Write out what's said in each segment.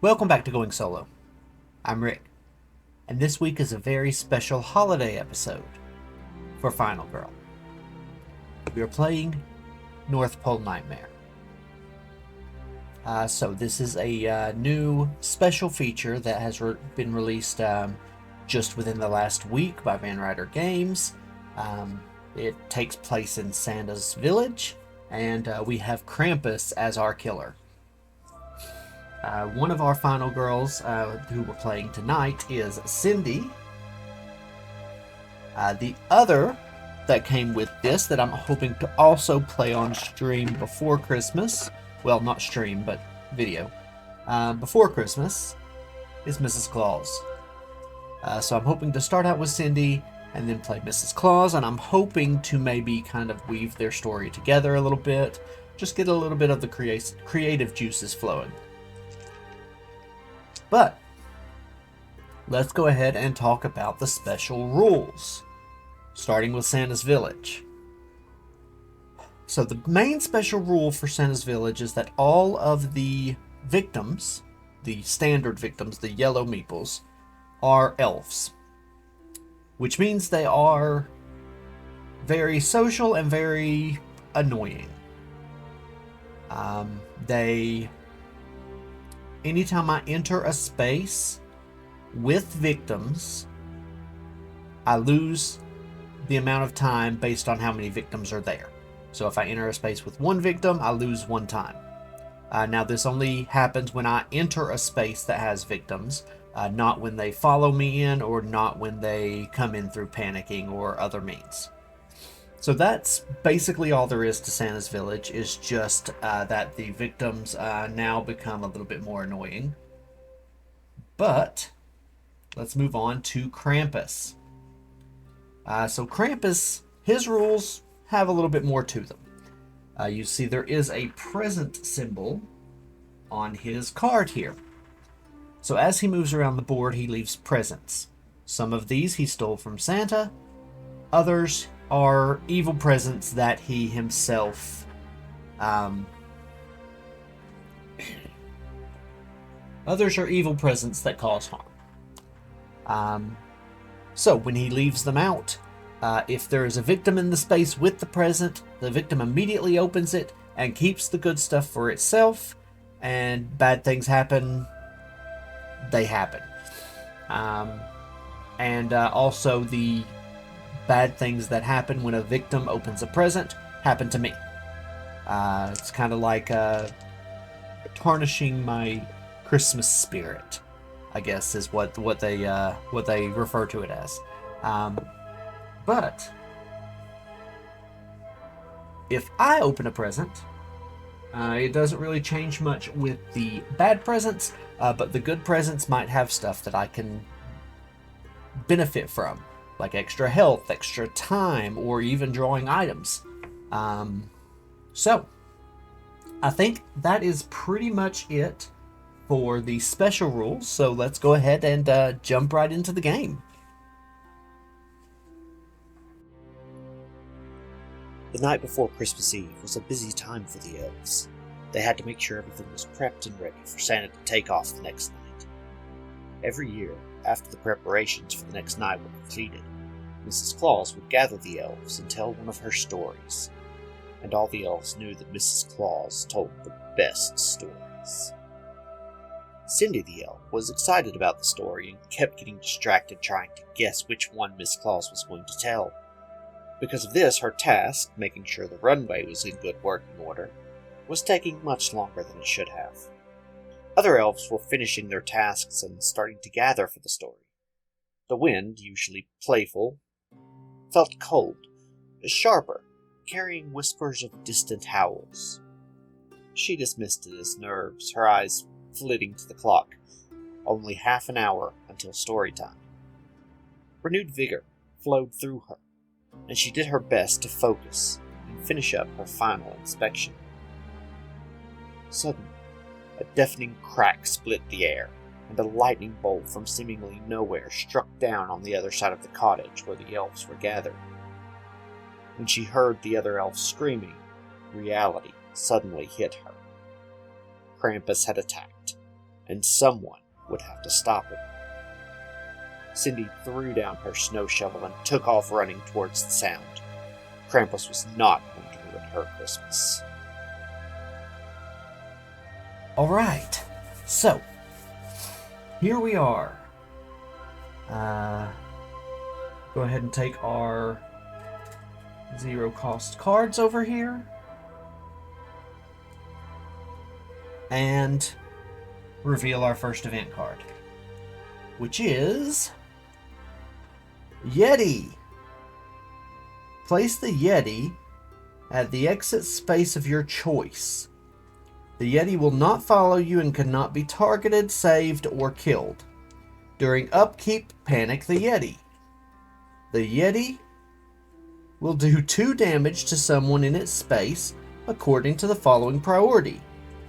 Welcome back to Going Solo. I'm Rick, and this week is a very special holiday episode for Final Girl. We are playing North Pole Nightmare. So this is a new special feature that has been released just within the last week by Van Ryder Games. It takes place in Santa's village, and we have Krampus as our killer. One of our final girls who we're playing tonight is Cindy. The other that came with this that I'm hoping to also play on stream before Christmas, well, not stream, but video, before Christmas, is Mrs. Claus. So I'm hoping to start out with Cindy and then play Mrs. Claus, and I'm hoping to maybe kind of weave their story together a little bit, just get a little bit of the creative juices flowing. But let's go ahead and talk about the special rules, starting with Santa's Village. So the main special rule for Santa's Village is that all of the victims, the standard victims, the yellow meeples, are elves, which means they are very social and very annoying. Anytime I enter a space with victims, I lose the amount of time based on how many victims are there. So if I enter a space with one victim, I lose one time. Now this only happens when I enter a space that has victims, not when they follow me in or not when they come in through panicking or other means. So that's basically all there is to Santa's Village, is just that the victims now become a little bit more annoying. But let's move on to Krampus. So Krampus, his rules have a little bit more to them. You see there is a present symbol on his card here. So as he moves around the board, he leaves presents. Some of these he stole from Santa, others are evil presents that he himself others are evil presents that cause harm. So when he leaves them out, if there is a victim in the space with the present, the victim immediately opens it and keeps the good stuff for itself, and bad things happen, they happen. And also the bad things that happen when a victim opens a present happen to me. It's kind of like tarnishing my Christmas spirit, I guess, is what they refer to it as. But if I open a present, it doesn't really change much with the bad presents, but the good presents might have stuff that I can benefit from, like extra health, extra time, or even drawing items. So I think that is pretty much it for the special rules. So let's go ahead and jump right into the game. The night before Christmas Eve was a busy time for the elves. They had to make sure everything was prepped and ready for Santa to take off the next night. Every year, after the preparations for the next night were completed, Mrs. Claus would gather the elves and tell one of her stories, and all the elves knew that Mrs. Claus told the best stories. Cindy the elf was excited about the story and kept getting distracted trying to guess which one Miss Claus was going to tell. Because of this, her task, making sure the runway was in good working order, was taking much longer than it should have. Other elves were finishing their tasks and starting to gather for the story. The wind, usually playful, felt cold, sharper, carrying whispers of distant howls. She dismissed it as nerves, her eyes flitting to the clock. Only half an hour until story time. Renewed vigor flowed through her, and she did her best to focus and finish up her final inspection. Suddenly, a deafening crack split the air, and a lightning bolt from seemingly nowhere struck down on the other side of the cottage where the elves were gathered. When she heard the other elves screaming, reality suddenly hit her. Krampus had attacked. and someone would have to stop him. Cindy threw down her snow shovel and took off running towards the sound. Krampus was not going to ruin her Christmas. Alright, so here we are. Go ahead and take our 0 cost cards over here. And reveal our first event card, which is Yeti. Place the Yeti at the exit space of your choice. The Yeti will not follow you and cannot be targeted, saved, or killed. During upkeep, panic the Yeti. The Yeti will do 2 damage to someone in its space according to the following priority: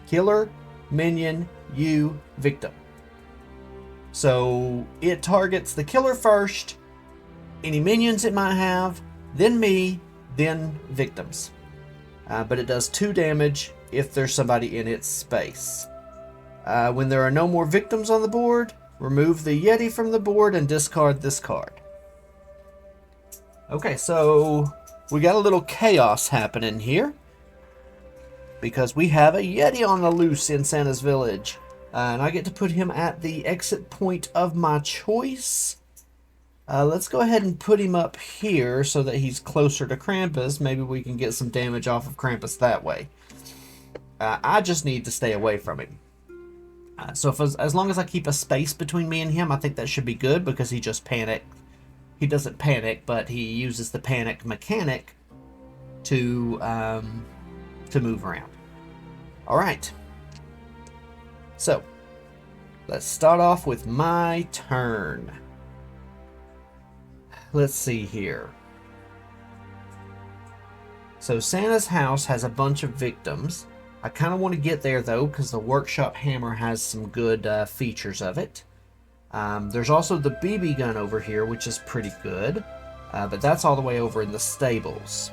killer, minion, you, victim. So it targets the killer first, any minions it might have, then me, then victims. But it does 2 damage if there's somebody in its space. When there are no more victims on the board, remove the Yeti from the board and discard this card. Okay, so we got a little chaos happening here, because we have a Yeti on the loose in Santa's village. And I get to put him at the exit point of my choice. Let's go ahead and put him up here so that he's closer to Krampus. Maybe we can get some damage off of Krampus that way. I just need to stay away from him. So as long as I keep a space between me and him, I think that should be good, because he just panicked. He doesn't panic, but he uses the panic mechanic to move around. Alright. So, let's start off with my turn. Let's see here. So Santa's house has a bunch of victims. I kind of want to get there though, because the workshop hammer has some good features of it. There's also the BB gun over here, which is pretty good. But that's all the way over in the stables.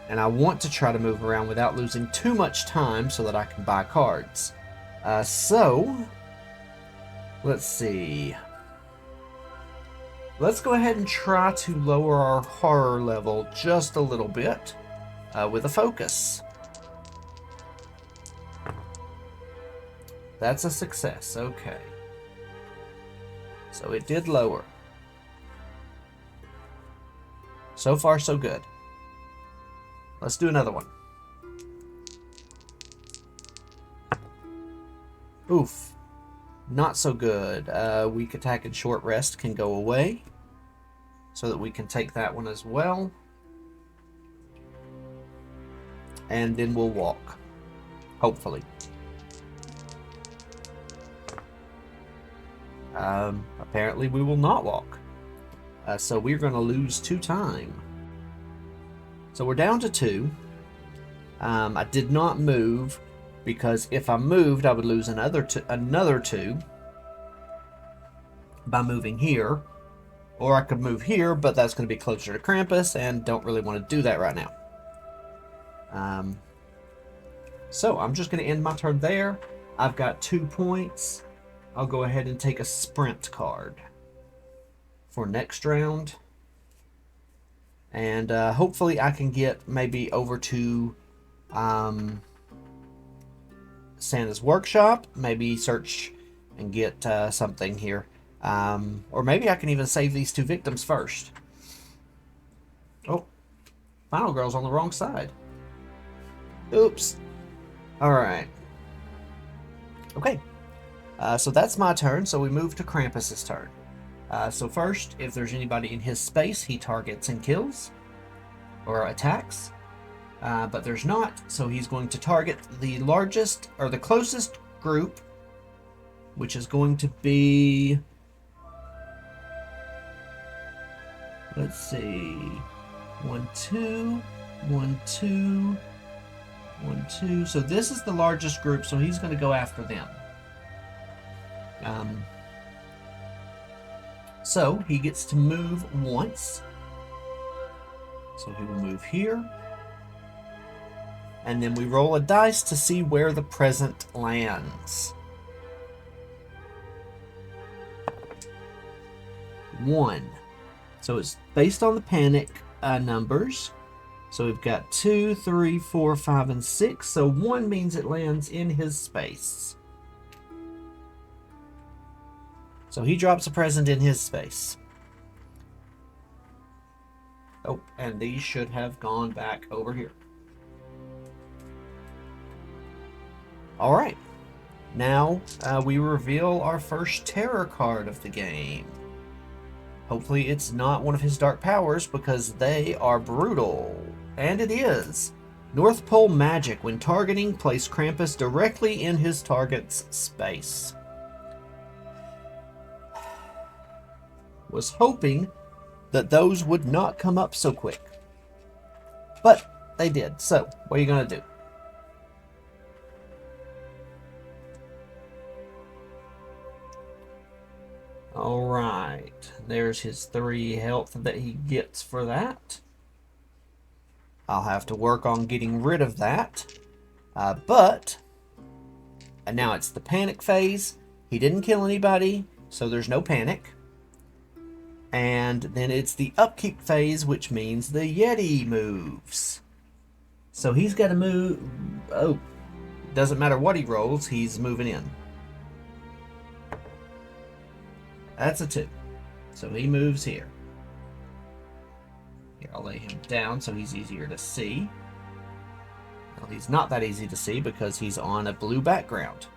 And I want to try to move around without losing too much time so that I can buy cards. So, let's see. Let's go ahead and try to lower our horror level just a little bit with a focus. That's a success, okay. So it did lower. So far, so good. Let's do another one. Oof. Not so good. Weak attack and short rest can go away, so that we can take that one as well. And then we'll walk. Hopefully. Apparently we will not walk. So we're going to lose 2 time. So we're down to 2. I did not move, because if I moved, I would lose another 2 by moving here. Or I could move here, but that's going to be closer to Krampus, and don't really want to do that right now. So I'm just going to end my turn there. I've got 2 points. I'll go ahead and take a sprint card for next round. And hopefully I can get maybe over to Santa's workshop. Maybe search and get something here. Or maybe I can even save these 2 victims first. Oh, Final Girl's on the wrong side. Oops. Alright. Okay. So that's my turn, so we move to Krampus's turn. So first, if there's anybody in his space, he targets and kills. Or attacks. But there's not, so he's going to target the largest, or the closest group, which is going to be... Let's see... 1, 2, 1, 2, 1, 2. So this is the largest group, so he's going to go after them. So he gets to move once. So he will move here. And then we roll a dice to see where the present lands. 1. So it's based on the panic numbers. So we've got 2, 3, 4, 5, and 6. So 1 means it lands in his space. So he drops a present in his space. Oh, and these should have gone back over here. All right. Now we reveal our first terror card of the game. Hopefully it's not one of his dark powers, because they are brutal. And it is. North Pole Magic. When targeting, place Krampus directly in his target's space. Was hoping that those would not come up so quick. But they did. So, what are you going to do? Alright. There's his 3 health that he gets for that. I'll have to work on getting rid of that. And now it's the panic phase. He didn't kill anybody, so there's no panic. And then it's the upkeep phase, which means the Yeti moves. So he's got to move. Oh, doesn't matter what he rolls, he's moving in. That's a 2. So he moves here. Here, I'll lay him down so he's easier to see. Well, he's not that easy to see because he's on a blue background.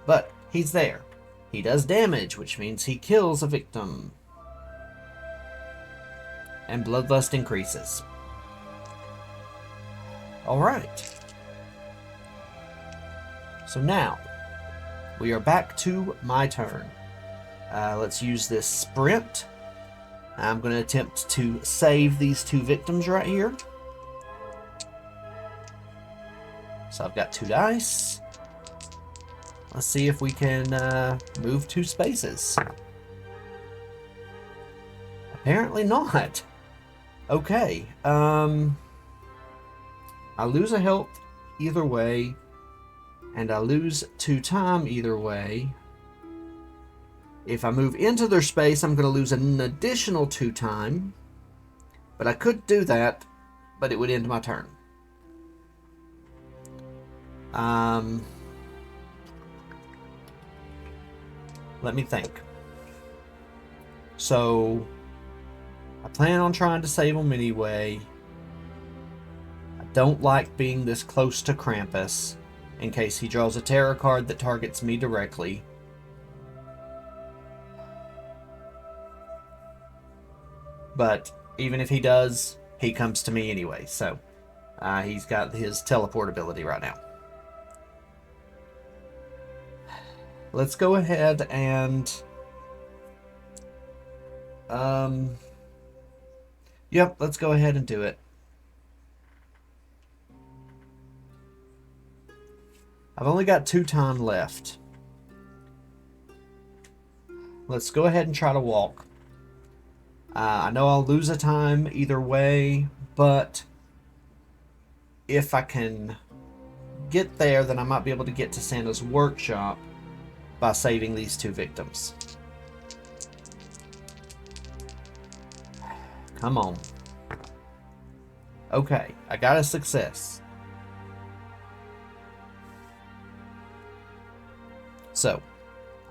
But he's there. He does damage, which means he kills a victim. And bloodlust increases. Alright. So now, we are back to my turn. Let's use this sprint. I'm going to attempt to save these 2 victims right here. So I've got 2 dice. Let's see if we can move 2 spaces. Apparently not. Okay. I lose a health either way, and I lose 2 time either way. If I move into their space, I'm going to lose an additional 2 time. But I could do that, but it would end my turn. Let me think. So, I plan on trying to save them anyway. I don't like being this close to Krampus, in case he draws a terror card that targets me directly. But even if he does, he comes to me anyway. So he's got his teleport ability right now. Let's go ahead and... Yep, let's go ahead and do it. I've only got 2 time left. Let's go ahead and try to walk. I know I'll lose a time either way, but if I can get there, then I might be able to get to Santa's workshop by saving these 2 victims. Come on. Okay, I got a success. So,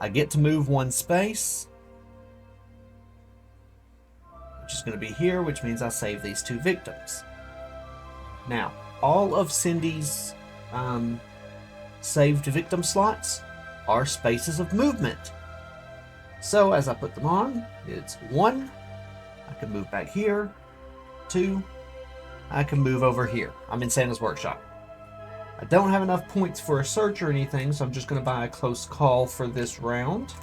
I get to move 1 space, which is going to be here, which means I save these 2 victims. Now, all of Cindy's saved victim slots are spaces of movement. So, as I put them on, it's 1, I can move back here, 2, I can move over here. I'm in Santa's workshop. I don't have enough points for a search or anything, so I'm just going to buy a close call for this round.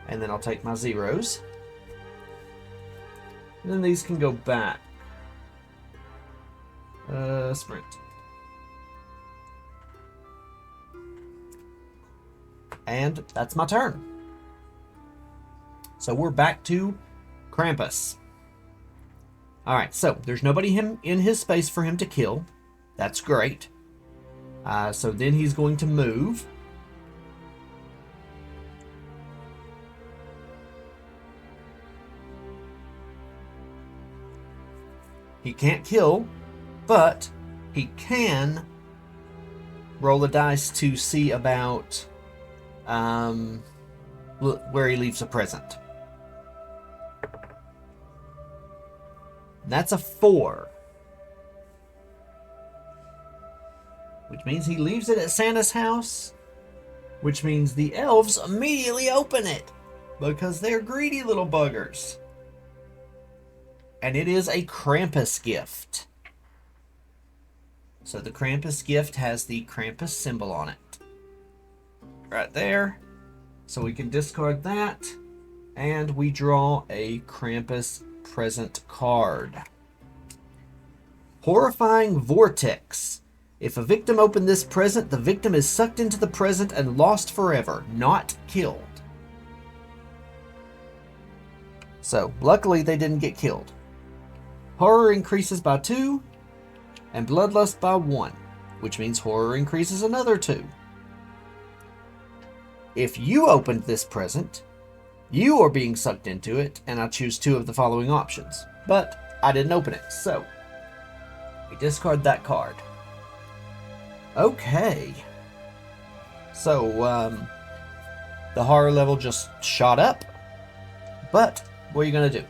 And then I'll take my zeros. And then these can go back. Sprint. And that's my turn. So we're back to Krampus. Alright, so there's nobody in his space for him to kill. That's great. So then he's going to move. He can't kill, but he can roll the dice to see about where he leaves a present. That's a 4. Which means he leaves it at Santa's house. Which means the elves immediately open it. Because they're greedy little buggers. And it is a Krampus gift. So the Krampus gift has the Krampus symbol on it. Right there. So we can discard that. And we draw a Krampus present card. Horrifying Vortex. If a victim opened this present, the victim is sucked into the present and lost forever, not killed. So, luckily they didn't get killed. Horror increases by 2, and Bloodlust by 1, which means horror increases another 2. If you opened this present, you are being sucked into it, and I choose 2 of the following options. But I didn't open it, so we discard that card. Okay. So, the horror level just shot up. But, what are you going to do?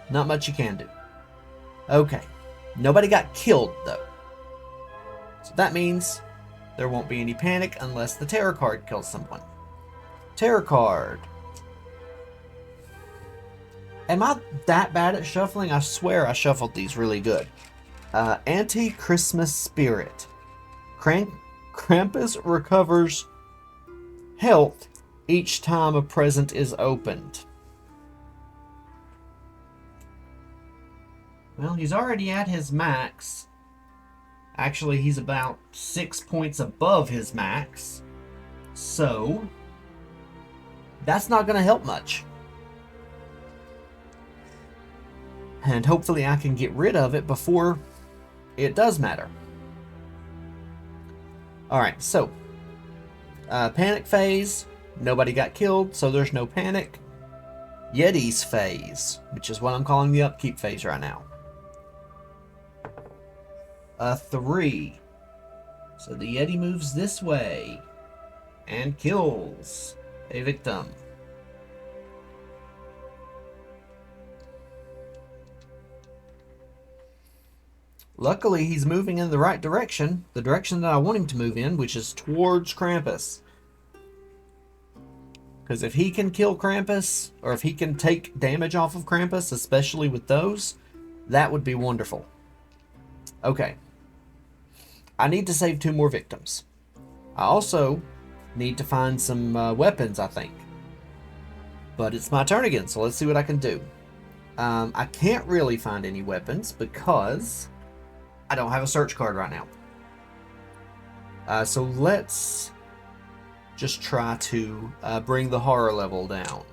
Not much you can do. Okay. Nobody got killed, though. So that means there won't be any panic unless the terror card kills someone. Terror card. Am I that bad at shuffling? I swear I shuffled these really good. Anti-Christmas Spirit. Krampus recovers health each time a present is opened. Well, he's already at his max. Actually, he's about 6 points above his max. So, that's not going to help much. And hopefully I can get rid of it before it does matter. Alright, so, panic phase, nobody got killed, so there's no panic. Yeti's phase, which is what I'm calling the upkeep phase right now. 3. So the Yeti moves this way and kills a victim. Luckily, he's moving in the right direction. The direction that I want him to move in, which is towards Krampus. Because if he can kill Krampus, or if he can take damage off of Krampus, especially with those, that would be wonderful. Okay. I need to save 2 more victims. I also need to find some weapons, I think. But it's my turn again, so let's see what I can do. I can't really find any weapons because I don't have a search card right now. So let's just try to bring the horror level down.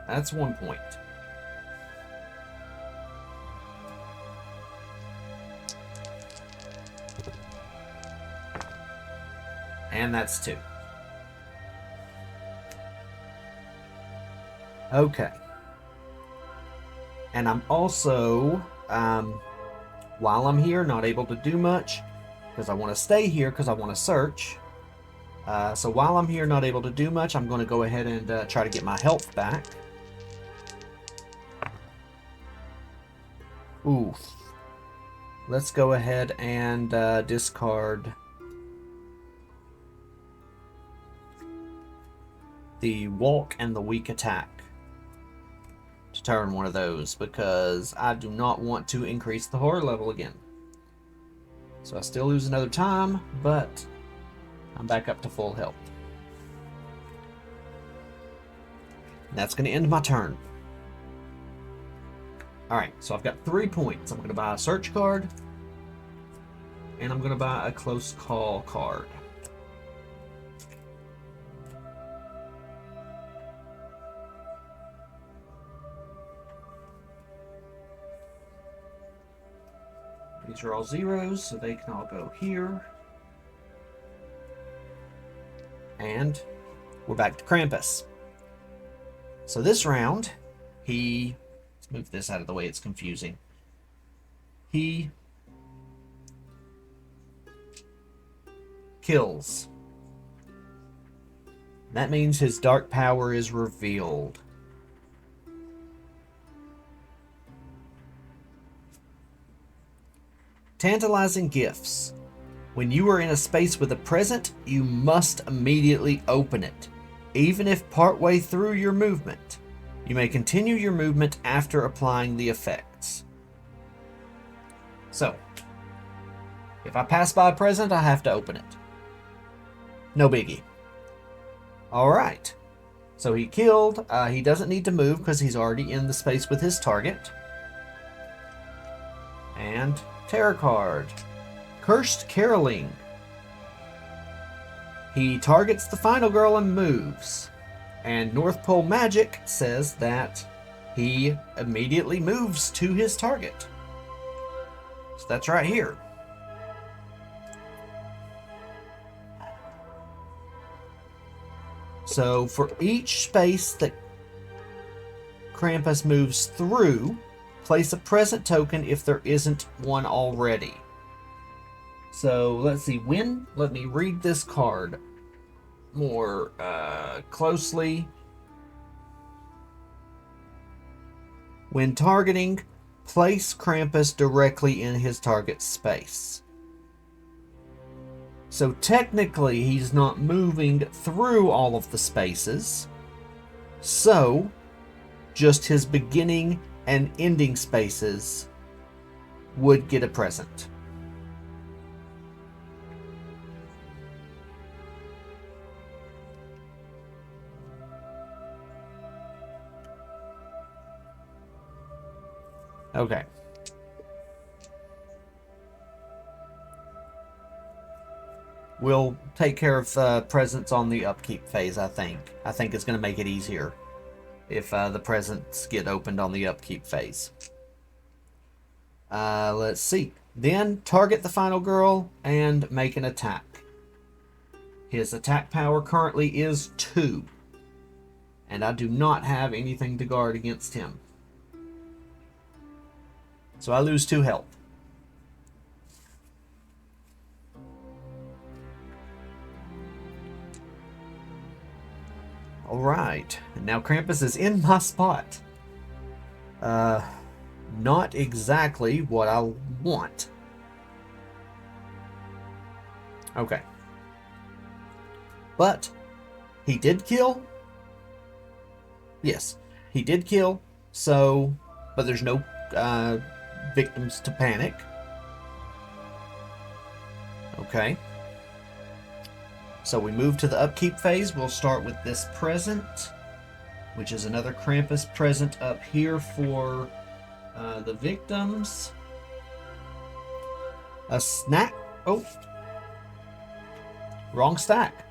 That's 1 point. And that's 2. Okay. And I'm also, while I'm here, not able to do much, because I want to stay here because I want to search. So while I'm here, not able to do much, I'm going to go ahead and try to get my health back. Oof. Let's go ahead and discard the walk and the weak attack to turn one of those, because I do not want to increase the horror level again. So I still lose another time, but I'm back up to full health. And that's going to end my turn. Alright, so I've got 3 points. I'm going to buy a search card, and I'm going to buy a close call card. These are all zeros, so they can all go here. And we're back to Krampus. So this round, let's move this out of the way, it's confusing. He kills. That means his dark power is revealed. Tantalizing gifts. When you are in a space with a present, you must immediately open it, even if partway through your movement. You may continue your movement after applying the effects. So, if I pass by a present, I have to open it. No biggie. Alright. So he killed. He doesn't need to move because he's already in the space with his target. And tarot card. Cursed Caroling. He targets the final girl and moves. And North Pole Magic says that he immediately moves to his target. So that's right here. So for each space that Krampus moves through, place a present token if there isn't one already. So let's see, let me read this card more closely. When targeting, place Krampus directly in his target space. So technically he's not moving through all of the spaces. So just his beginning and ending spaces would get a present. Okay. We'll take care of presents on the upkeep phase, I think. I think it's going to make it easier if the presents get opened on the upkeep phase. Let's see. Then target the final girl and make an attack. His attack power currently is 2. And I do not have anything to guard against him. So I lose 2 health. Alright, and now Krampus is in my spot. Not exactly what I want. Okay. But, he did kill? Yes, he did kill, so, but there's no victims to panic. Okay. So we move to the upkeep phase. We'll start with this present, which is another Krampus present up here for the victims. A snack. Oh. Wrong stack.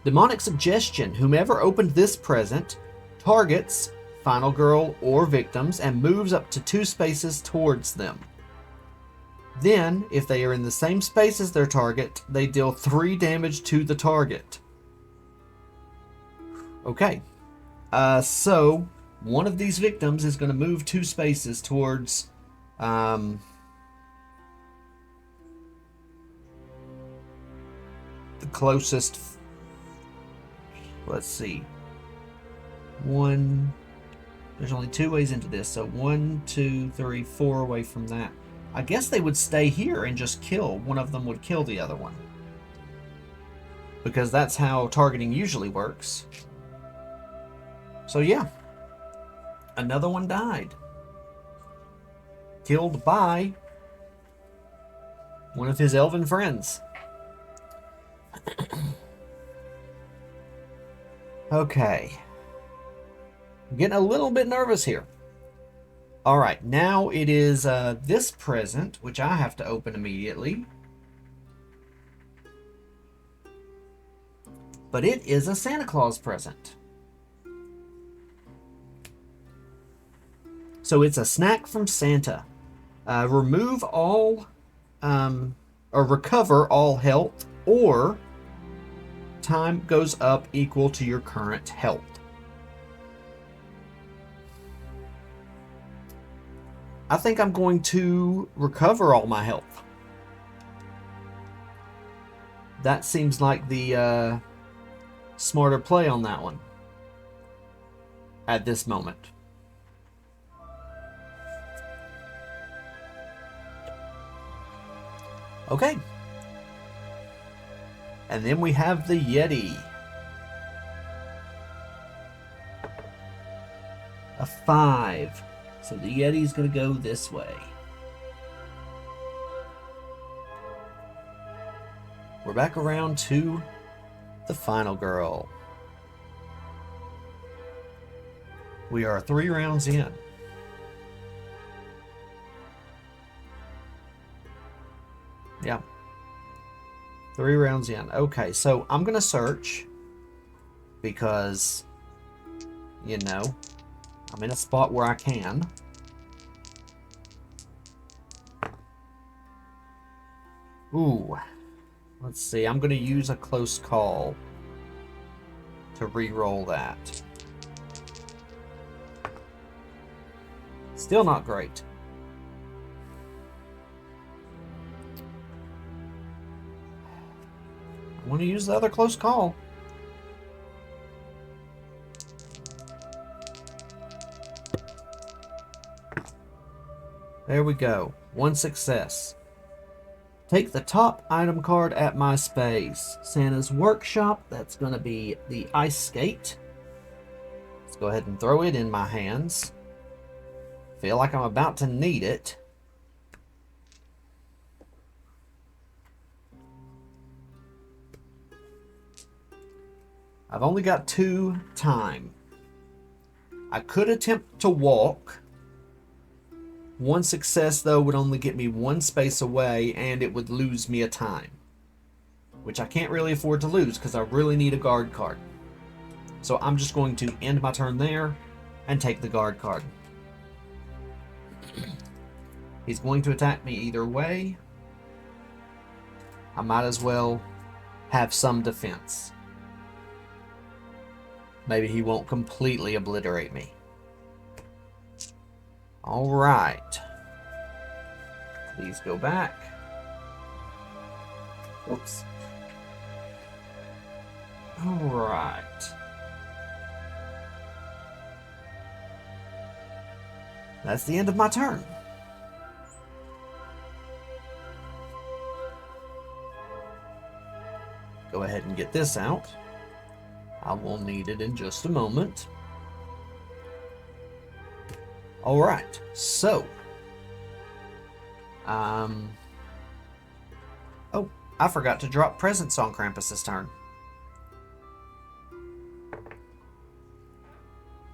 Demonic suggestion. Whomever opened this present targets final girl or victims and moves up to 2 spaces towards them. Then, if they are in the same space as their target, they deal 3 damage to the target. Okay. So, one of these victims is going to move 2 spaces towards the closest. Let's see. There's only 2 ways into this, so 1, 2, 3, 4 away from that. I guess they would stay here and just kill. One of them would kill the other one. Because that's how targeting usually works. So yeah. Another one died. Killed by one of his elven friends. Okay. I'm getting a little bit nervous here. Alright, now it is this present, which I have to open immediately. But it is a Santa Claus present. So it's a snack from Santa. Remove all, or recover all health, or time goes up equal to your current health. I think I'm going to recover all my health. That seems like the smarter play on that one at this moment. Okay. And then we have the Yeti. A 5. So the Yeti's going to go this way. We're back around to the final girl. We are 3 rounds in. Yeah. 3 rounds in. Okay, so I'm going to search because, you know, I'm in a spot where I can. Ooh. Let's see. I'm going to use a close call to re-roll that. Still not great. I want to use the other close call. There we go. 1 success. Take the top item card at my space. Santa's Workshop. That's going to be the ice skate. Let's go ahead and throw it in my hands. Feel like I'm about to need it. I've only got 2 time. I could attempt to walk. 1 success, though, would only get me 1 space away, and it would lose me a time. Which I can't really afford to lose, because I really need a guard card. So I'm just going to end my turn there, and take the guard card. He's going to attack me either way. I might as well have some defense. Maybe he won't completely obliterate me. Alright. Please go back. Oops. Alright. That's the end of my turn. Go ahead and get this out. I will need it in just a moment. Alright, so. Oh, I forgot to drop presents on Krampus' turn.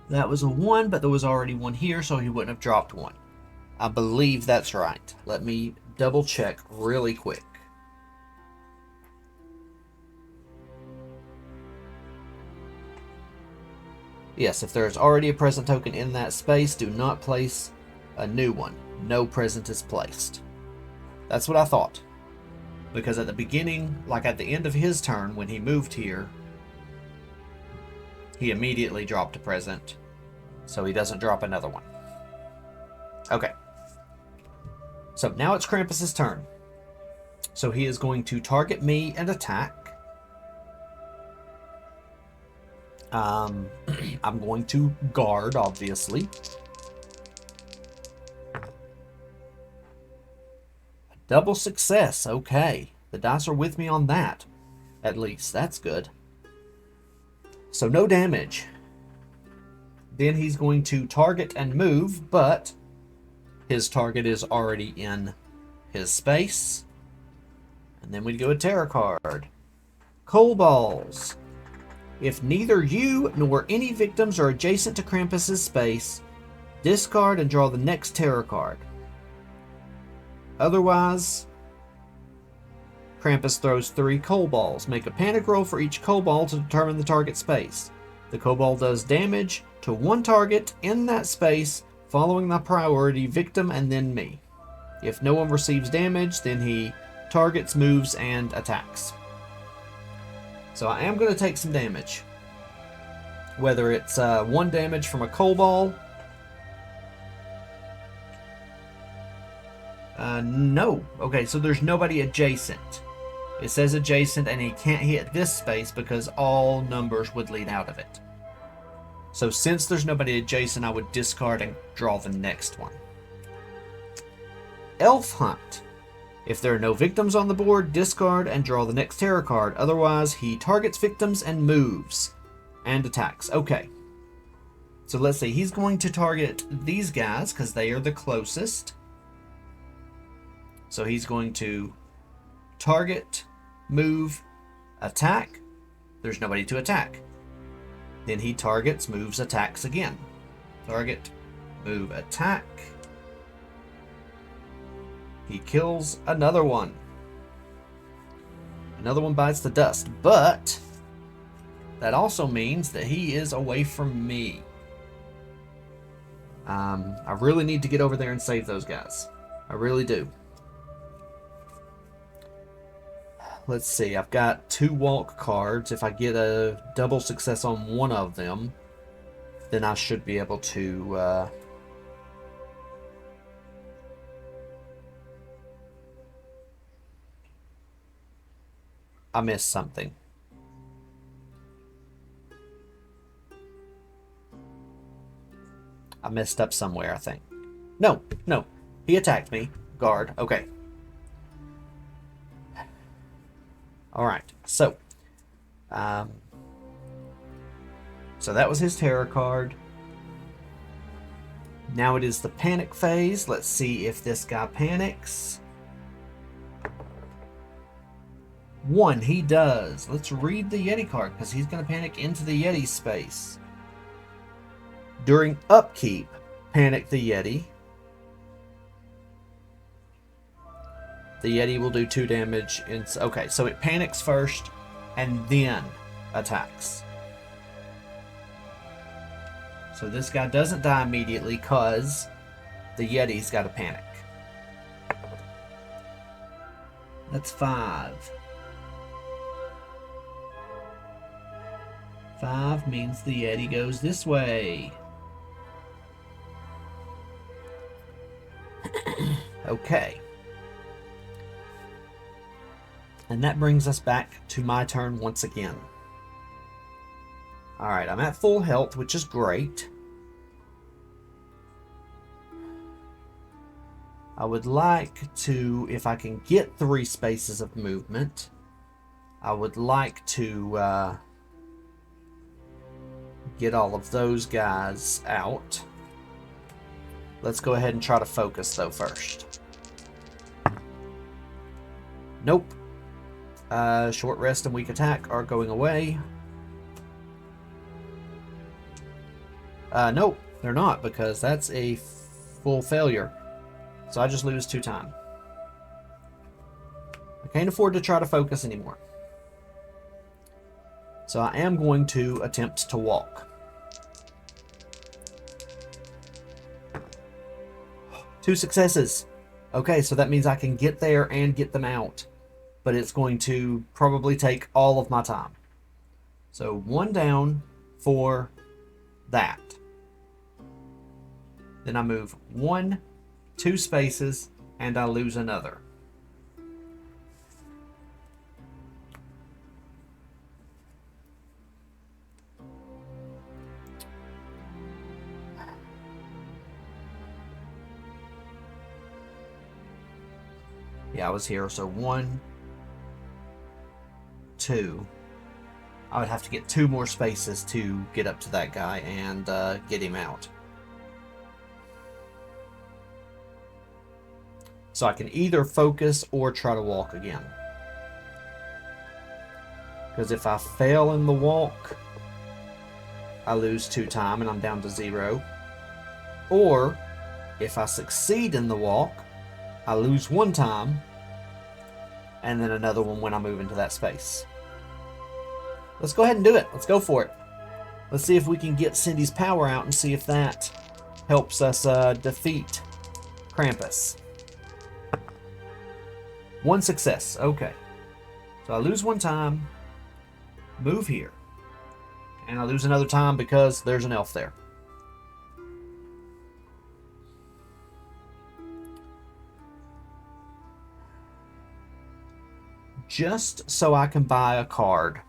That was a 1, but there was already 1 here, so he wouldn't have dropped 1. I believe that's right. Let me double check really quick. Yes, if there is already a present token in that space, do not place a new one. No present is placed. That's what I thought. Because at the beginning, like at the end of his turn, when he moved here, he immediately dropped a present, so he doesn't drop another one. Okay. So now it's Krampus' turn. So he is going to target me and attack. I'm going to guard, obviously. A double success. Okay. The dice are with me on that. At least. That's good. So no damage. Then he's going to target and move, but his target is already in his space. And then we go a terror card. Coal balls. If neither you nor any victims are adjacent to Krampus' space, discard and draw the next terror card. Otherwise, Krampus throws 3 coal balls. Make a panic roll for each coal ball to determine the target space. The coal ball does damage to 1 target in that space, following the priority victim and then me. If no one receives damage, then he targets, moves, and attacks. So I am going to take some damage. Whether it's 1 damage from a coal ball, No. Okay, so there's nobody adjacent. It says adjacent, and he can't hit this space because all numbers would lead out of it. So since there's nobody adjacent, I would discard and draw the next one. Elf Hunt. If there are no victims on the board, discard and draw the next terror card. Otherwise, he targets victims and moves. And attacks. Okay. So let's see. He's going to target these guys because they are the closest. So he's going to target, move, attack. There's nobody to attack. Then he targets, moves, attacks again. Target, move, attack. He kills another one. Another one bites the dust. But that also means that he is away from me. I really need to get over there and save those guys. I really do. Let's see. I've got 2 walk cards. If I get a double success on one of them, then I should be able to... I missed something. I messed up somewhere, I think. No. He attacked me. Guard. Okay. Alright. So that was his terror card. Now it is the panic phase. Let's see if this guy panics. 1, he does. Let's read the Yeti card because he's going to panic into the Yeti space. During upkeep, panic the Yeti. The Yeti will do 2 damage. Okay, so it panics first and then attacks. So this guy doesn't die immediately because the Yeti's got to panic. That's 5. 5 means the Yeti goes this way. Okay. And that brings us back to my turn once again. Alright, I'm at full health, which is great. I would like to, if I can get 3 spaces of movement, I would like to get all of those guys out. Let's go ahead and try to focus though first. Nope. Short rest and weak attack are going away. Nope, they're not, because that's a full failure. So I just lose 2 time. I can't afford to try to focus anymore. So I am going to attempt to walk. 2 successes. Okay, so that means I can get there and get them out. But it's going to probably take all of my time. So 1 down for that. Then I move 1, 2 spaces, and I lose another. Yeah, I was here, so 1, 2. I would have to get 2 more spaces to get up to that guy and get him out. So I can either focus or try to walk again. Because if I fail in the walk, I lose 2 time and I'm down to 0. Or if I succeed in the walk, I lose 1 time and then another one when I move into that space. Let's go ahead and do it. Let's go for it. Let's see if we can get Cindy's power out and see if that helps us defeat Krampus. 1 success. Okay. So I lose 1 time, move here, and I lose another time because there's an elf there. just so I can buy a card,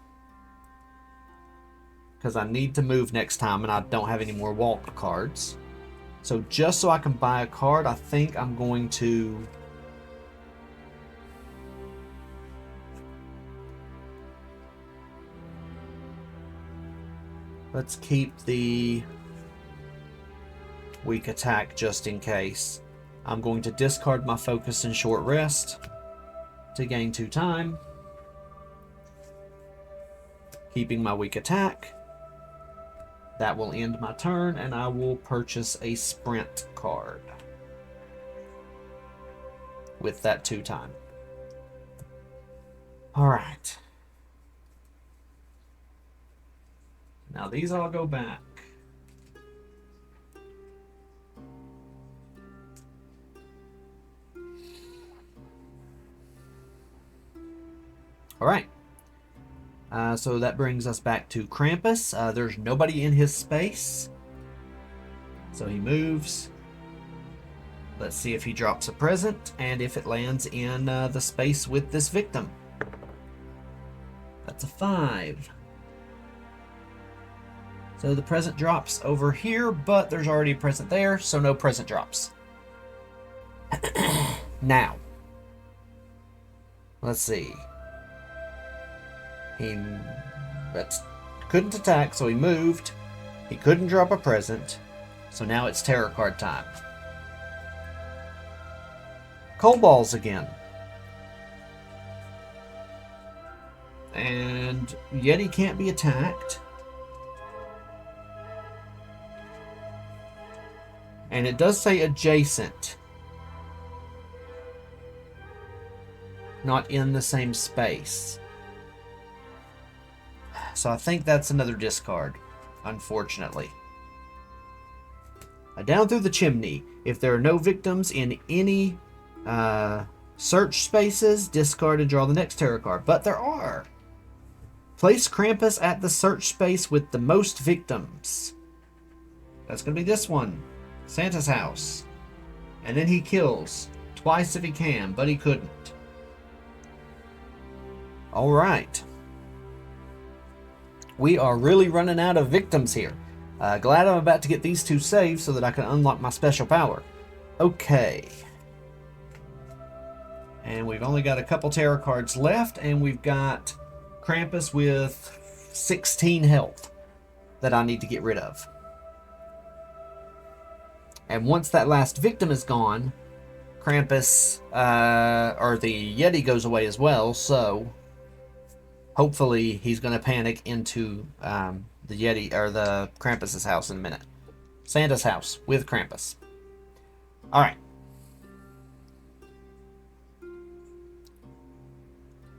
because I need to move next time and I don't have any more walk cards. So just so I can buy a card, I think I'm going to... Let's keep the weak attack just in case. I'm going to discard my focus and short rest to gain 2 time. Keeping my weak attack. That will end my turn, and I will purchase a sprint card with that 2 time. Alright. Now these all go back. Alright. So that brings us back to Krampus. There's nobody in his space. So he moves. Let's see if he drops a present and if it lands in the space with this victim. That's a 5. So the present drops over here, but there's already a present there, so no present drops. Now, let's see. He couldn't attack, so he moved. He couldn't drop a present, so now it's terror card time. Cold balls again. And Yeti can't be attacked. And it does say adjacent. Not in the same space. So I think that's another discard, unfortunately. Down through the chimney. If there are no victims in any search spaces, discard and draw the next tarot card. But there are. Place Krampus at the search space with the most victims. That's going to be this one. Santa's house. And then he kills. Twice if he can, but he couldn't. Alright. We are really running out of victims here. Glad I'm about to get these 2 saved so that I can unlock my special power. Okay. And we've only got a couple tarot cards left, and we've got Krampus with 16 health that I need to get rid of. And once that last victim is gone, Krampus, or the Yeti goes away as well, so hopefully he's going to panic into the Yeti, or the Krampus's house in a minute. Santa's house with Krampus. Alright.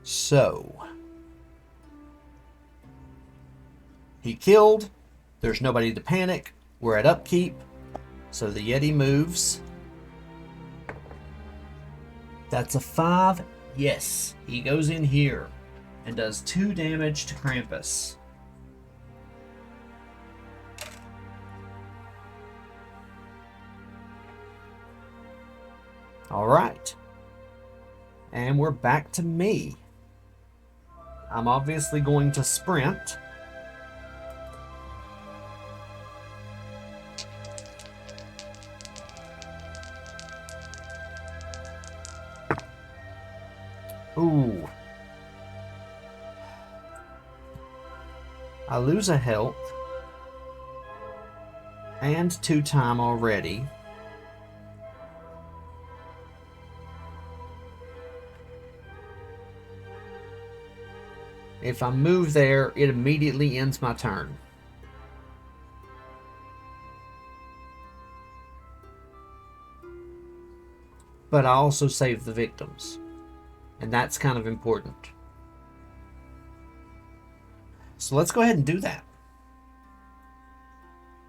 So, he killed. There's nobody to panic. We're at upkeep. So the Yeti moves. That's a 5. Yes, he goes in here and does 2 damage to Krampus. Alright. And we're back to me. I'm obviously going to sprint. Ooh. I lose a health. And 2 time already. If I move there, it immediately ends my turn. But I also save the victims. And that's kind of important. So let's go ahead and do that.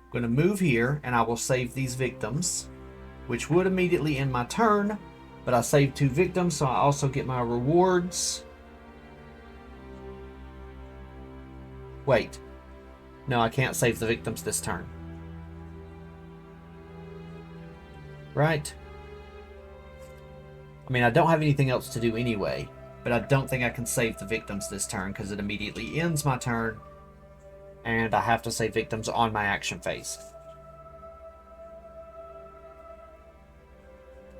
I'm going to move here, and I will save these victims, which would immediately end my turn, but I saved 2 victims, so I also get my rewards. Wait. No, I can't save the victims this turn. Right? I mean, I don't have anything else to do anyway, but but I don't think I can save the victims this turn because it immediately ends my turn, and I have to save victims on my action phase.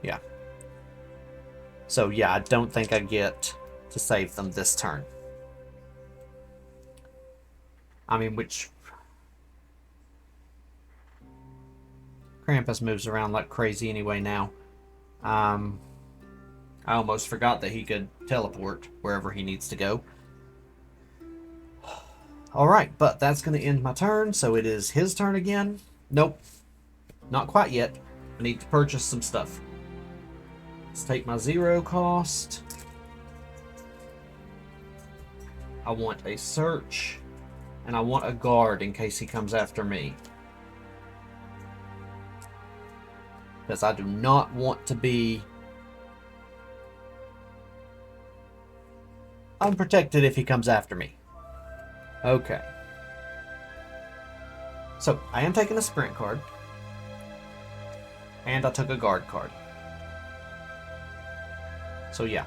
Yeah. So yeah, I don't think I get to save them this turn. I mean, which... Krampus moves around like crazy anyway now. I almost forgot that he could teleport wherever he needs to go. Alright, but that's going to end my turn, so it is his turn again. Nope. Not quite yet. I need to purchase some stuff. Let's take my 0 cost. I want a search, and I want a guard in case he comes after me. Because I do not want to be unprotected if he comes after me. Okay. So, I am taking a sprint card. And I took a guard card. So, yeah.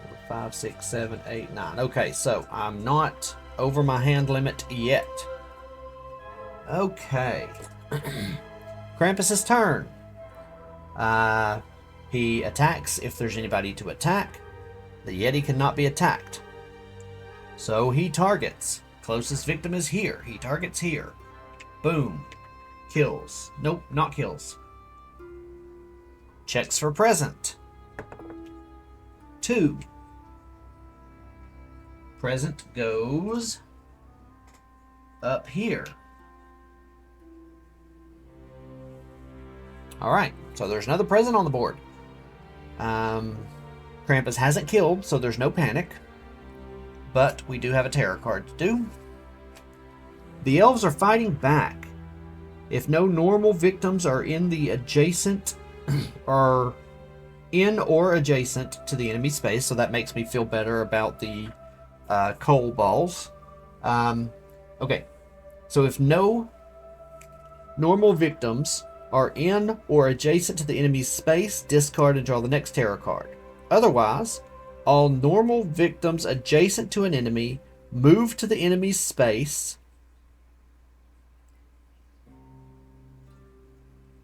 4, 5, 6, 7, 8, 9. Okay, so I'm not over my hand limit yet. Okay. Krampus's turn. He attacks if there's anybody to attack. The Yeti cannot be attacked. So he targets. Closest victim is here. He targets here. Boom. Kills. Nope, not kills. Checks for present. 2. Present goes up here. Alright, so there's another present on the board. Krampus hasn't killed, so there's no panic. But we do have a terror card to do. The elves are fighting back. If no normal victims are in the adjacent or adjacent to the enemy space, so that makes me feel better about the coal balls. Okay, so if no normal victims are in or adjacent to the enemy's space, discard and draw the next terror card. Otherwise, all normal victims adjacent to an enemy move to the enemy's space.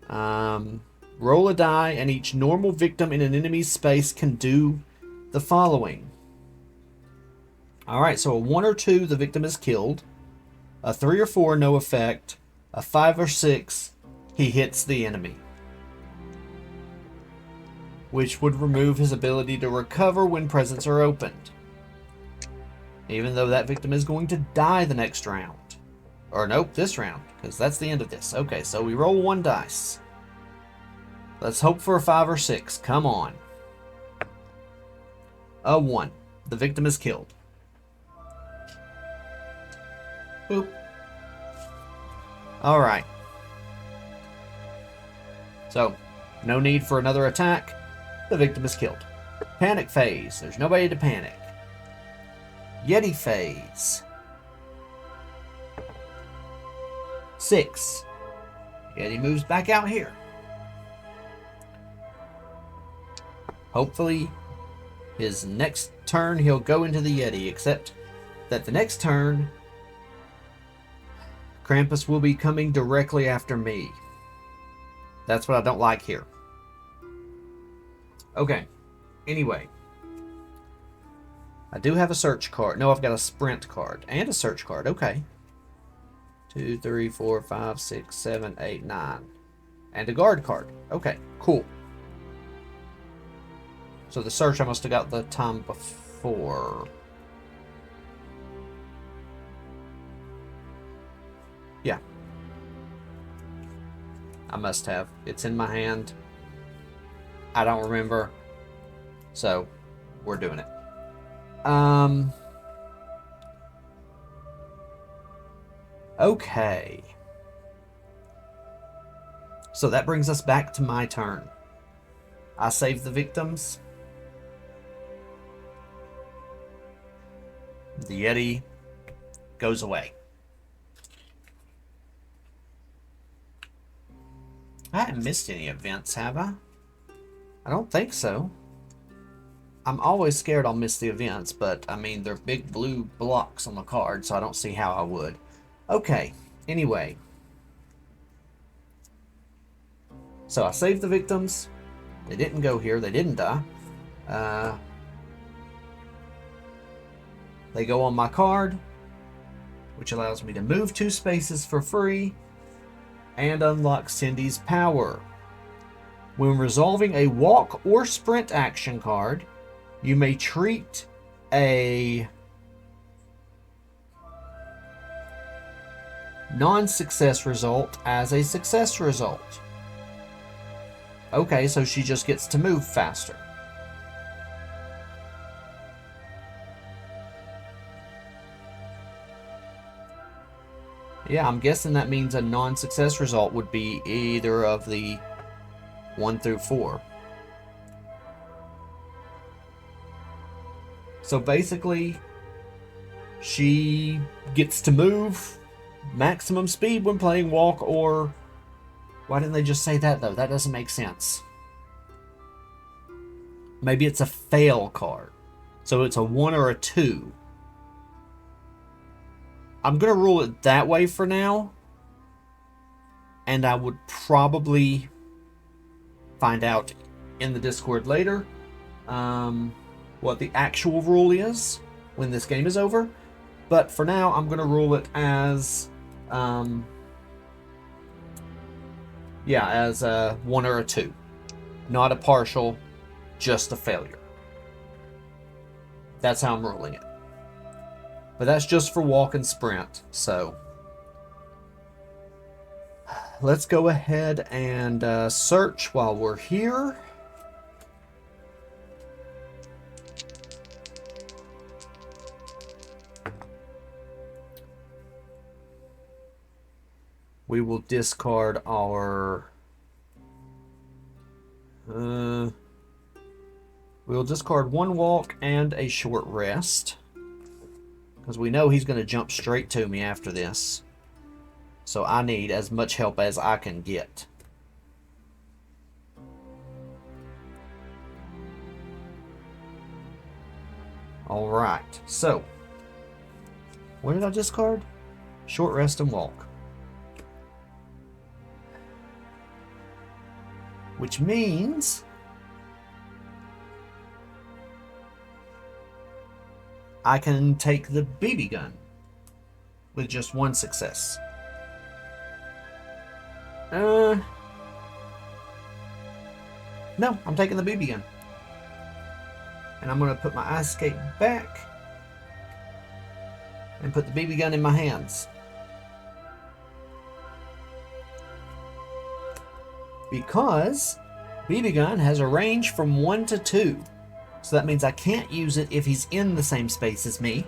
Roll a die, and each normal victim in an enemy's space can do the following. Alright, so a 1 or 2, the victim is killed. A 3 or 4, no effect. A 5 or 6, he hits the enemy, which would remove his ability to recover when presents are opened. Even though that victim is going to die the next round. Or nope, this round, because that's the end of this. Okay, so we roll 1 dice. Let's hope for a 5 or 6. Come on. A 1. The victim is killed. Boop. Alright. So, no need for another attack. The victim is killed. Panic phase. There's nobody to panic. Yeti phase. 6. Yeti moves back out here. Hopefully, his next turn he'll go into the Yeti, except that the next turn, Krampus will be coming directly after me. That's what I don't like here. Okay. Anyway. I do have a search card. No, I've got a sprint card and a search card. Okay. 2, 3, 4, 5, 6, 7, 8, 9. And a guard card. Okay, cool. So the search I must have got the time before. Yeah. I must have. It's in my hand. I don't remember. So, we're doing it. Okay. So that brings us back to my turn. I save the victims. The Yeti goes away. I haven't missed any events, have I? I don't think so. I'm always scared I'll miss the events, but I mean, they're big blue blocks on the card, so I don't see how I would. Okay, anyway. So I saved the victims. They didn't go here, they didn't die. They go on my card, which allows me to move 2 spaces for free and unlock Cindy's power. When resolving a walk or sprint action card, you may treat a non-success result as a success result. Okay, so she just gets to move faster. Yeah, I'm guessing that means a non-success result would be either of the 1 through 4. So basically, she gets to move maximum speed when playing walk, or... Why didn't they just say that, though? That doesn't make sense. Maybe it's a fail card. So it's a 1 or a 2. I'm going to rule it that way for now. And I would probably find out in the Discord later what the actual rule is when this game is over. But for now, I'm going to rule it as... as a 1 or a 2. Not a partial, just a failure. That's how I'm ruling it. But that's just for walk and sprint, so... Let's go ahead and search while we're here. We will discard our... we'll discard 1 walk and a short rest. Because we know he's going to jump straight to me after this. So I need as much help as I can get. Alright, so... What did I discard? Short rest and walk. Which means... I can take the BB gun with just 1 success. No, I'm taking the BB gun. And I'm going to put my ice skate back and put the BB gun in my hands. Because BB gun has a range from 1 to 2. So that means I can't use it if he's in the same space as me.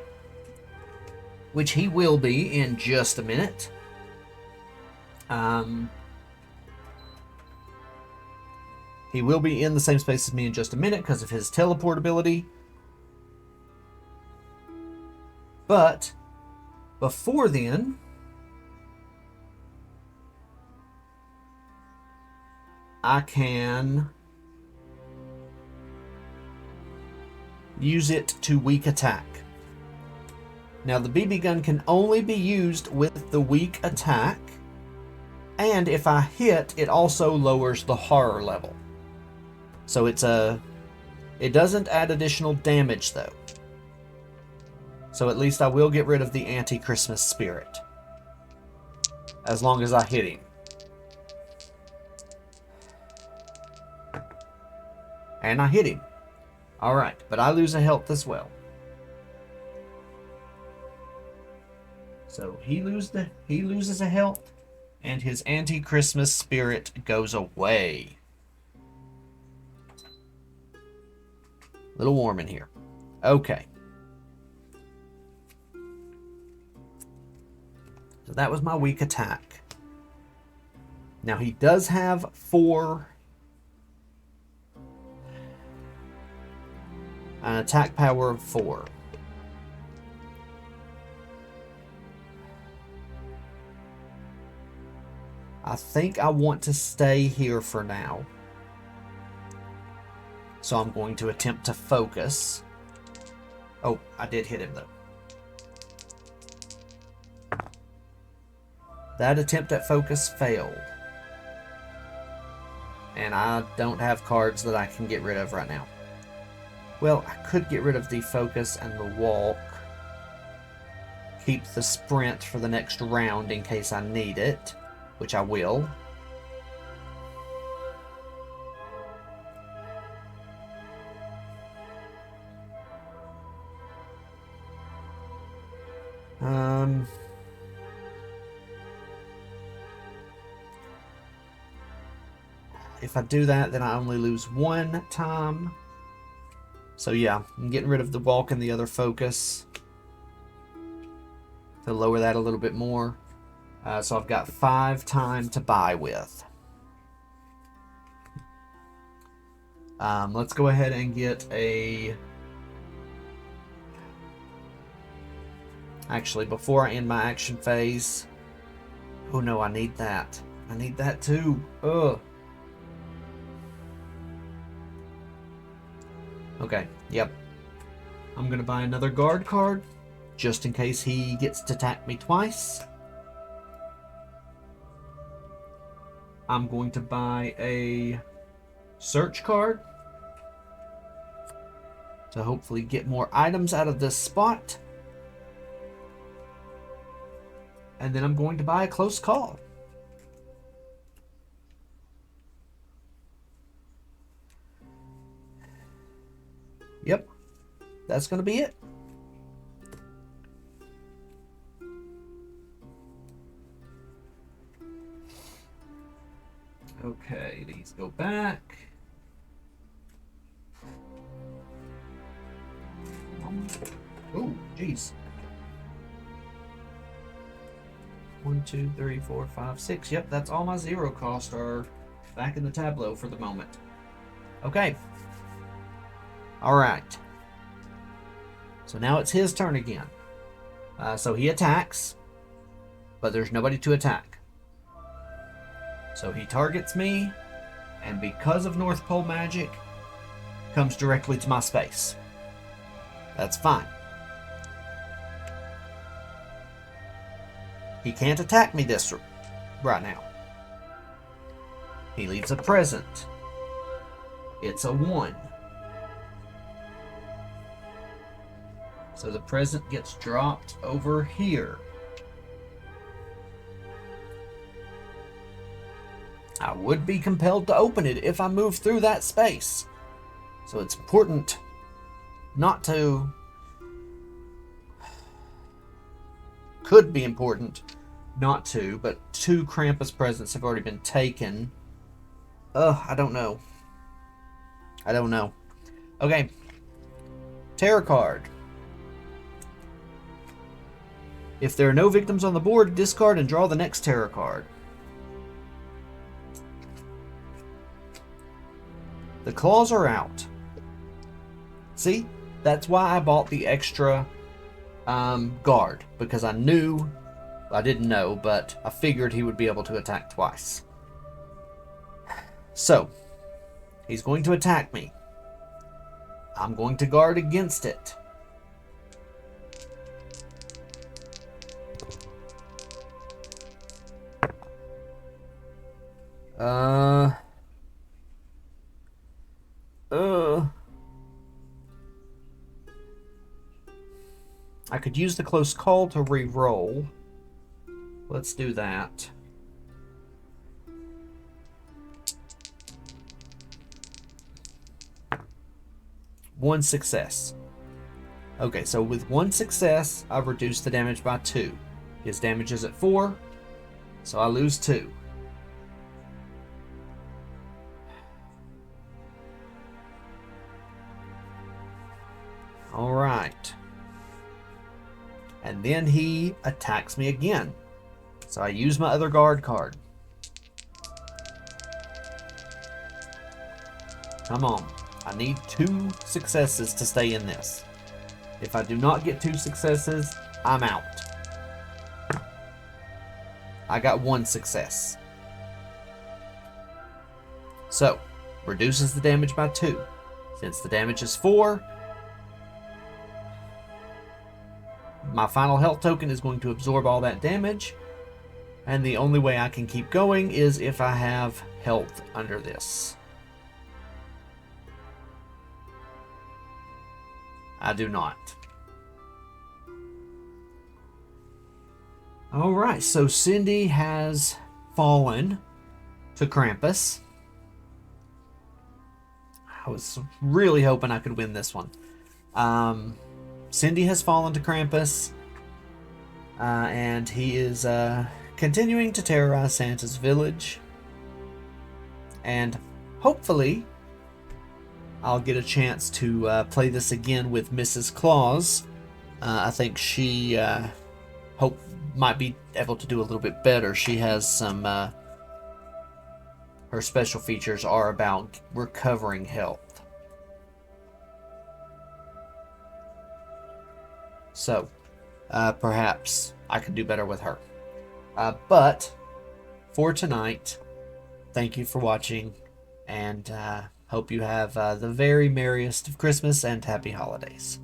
Which he will be in just a minute. He will be in the same space as me in just a minute because of his teleport ability. But before then, I can use it to weak attack. Now the BB gun can only be used with the weak attack, and if I hit, it also lowers the horror level. So it doesn't add additional damage though. So at least I will get rid of the anti-Christmas spirit. As long as I hit him. And I hit him. Alright, but I lose a health as well. So he loses a health, and his anti-Christmas spirit goes away. A little warm in here. Okay. So that was my weak attack. Now he does have 4... an attack power of 4. I think I want to stay here for now. So I'm going to attempt to focus. Oh, I did hit him though. That attempt at focus failed. And I don't have cards that I can get rid of right now. Well, I could get rid of the focus and the walk. Keep the sprint for the next round in case I need it, which I will. If I do that, then I only lose one time. So yeah, I'm getting rid of the walk and the other focus to lower that a little bit more. So I've got 5 time to buy with. Let's go ahead and get a... Actually, before I end my action phase... Oh no, I need that. I need that too. Ugh. Okay, yep. I'm gonna buy another guard card, just in case he gets to attack me twice. I'm going to buy a search card to hopefully get more items out of this spot. And then I'm going to buy a close call. Yep, that's going to be it. Okay, these go back. Oh, jeez. 1, 2, 3, 4, 5, 6. Yep, that's all my 0 costs are back in the tableau for the moment. Okay. Alright. So now it's his turn again. So he attacks, but there's nobody to attack. So he targets me, and because of North Pole magic, comes directly to my space. That's fine. He can't attack me this right now. He leaves a present. It's a 1. So the present gets dropped over here. I would be compelled to open it if I move through that space. So it's important not to... Could be important not to, but 2 Krampus presents have already been taken. I don't know. I don't know. Okay. Terror card. If there are no victims on the board, discard and draw the next terror card. The claws are out. See? That's why I bought the extra guard. Because I knew... I didn't know, but I figured he would be able to attack twice. So, he's going to attack me. I'm going to guard against it. I could use the close call to re-roll. Let's do that. One success. Okay, so with 1 success, I've reduced the damage by 2. His damage is at 4, so I lose 2. Alright. And then he attacks me again. So I use my other guard card. Come on. I need 2 successes to stay in this. If I do not get 2 successes, I'm out. I got 1 success. So, reduces the damage by 2. Since the damage is 4, my final health token is going to absorb all that damage. And the only way I can keep going is if I have health under this. I do not. Alright, so Cindy has fallen to Krampus. I was really hoping I could win this one. Cindy has fallen to Krampus. And he is continuing to terrorize Santa's village. And hopefully I'll get a chance to play this again with Mrs. Claus. I think she might be able to do a little bit better. She has some... her special features are about recovering health. So, perhaps I can do better with her. But, for tonight, thank you for watching, and hope you have the very merriest of Christmas and happy holidays.